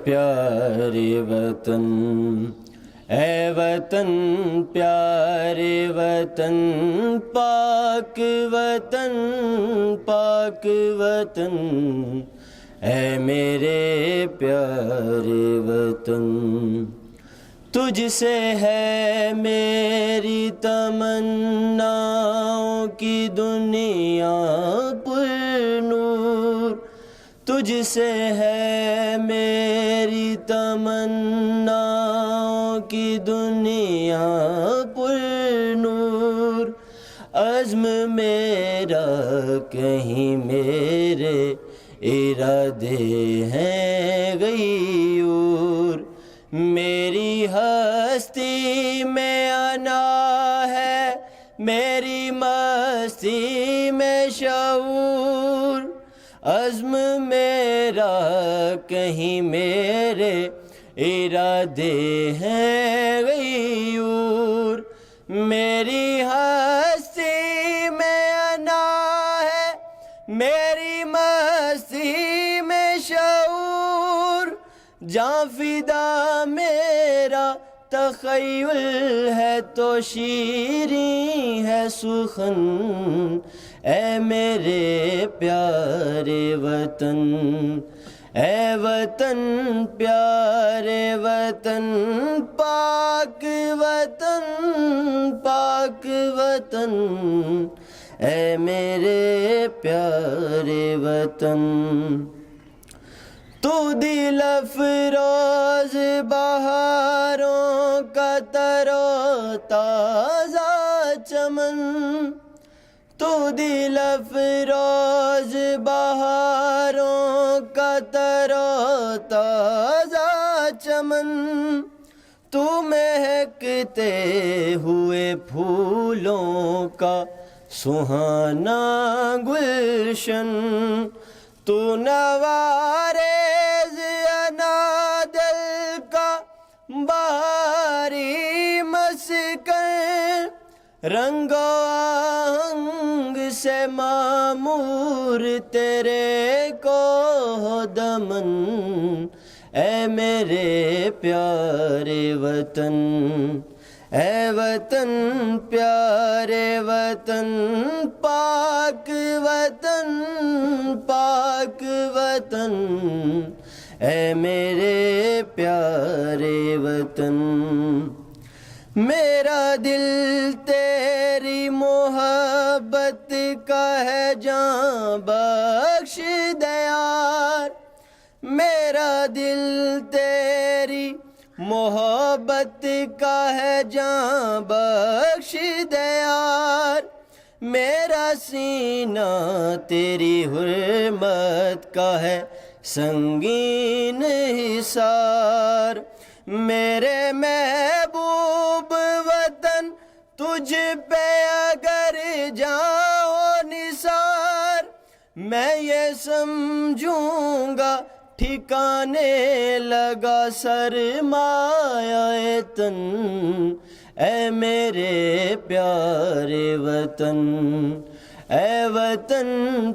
پیارے وطن، اے وطن پیارے وطن، پاک وطن پاک وطن، اے میرے پیارے وطن، تجھ سے ہے میری تمناؤں کی دنیا پر نور، تجھ سے ہے میری تمناؤں کی دنیا پر نور، عزم میرا کہیں میرے ارادے ہیں غیور، میری ہستی میں انا ہے، میری مستی میں شعور، عزم میرا کہیں میرے ارادے ہیں غیور، میری ہستی میں انا ہے، میری مستی میں شعور، جاں فدا میرا تخیل ہے تو شیریں ہے سخن، اے میرے پیارے وطن، اے وطن پیارے وطن، پاک وطن پاک وطن، اے میرے پیارے وطن، تو دل افروز بہاروں کا تر و تازہ چمن، تو دل افروز بہاروں کا تر و تازہ چمن، تو مہکتے ہوئے پھولوں کا سہانا گلشن، تو نوارز انا دل کا بہاری مسکن، رنگ و آہنگ سے معمور تیرے کو دمن، اے میرے پیارے وطن، اے وطن پیارے وطن، پاک وطن پاک وطن، اے میرے پیارے وطن، میرا دل تیری محبت کا ہے جاں بخش دیار، میرا دل تیری محبت کا ہے جاں بخش دیار، میرا سینہ تیری حرمت کا ہے سنگین حصار، میرے محبوب وطن تجھ پہ اگر جاؤ نثار، میں یہ سمجھوں گا ٹھکانے لگا سرمایہ تن، اے میرے پیارے وطن، اے وطن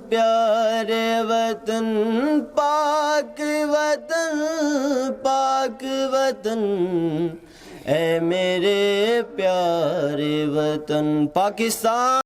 پیارے وطن، پاک وطن پاک وطن، اے میرے پیارے وطن پاکستان۔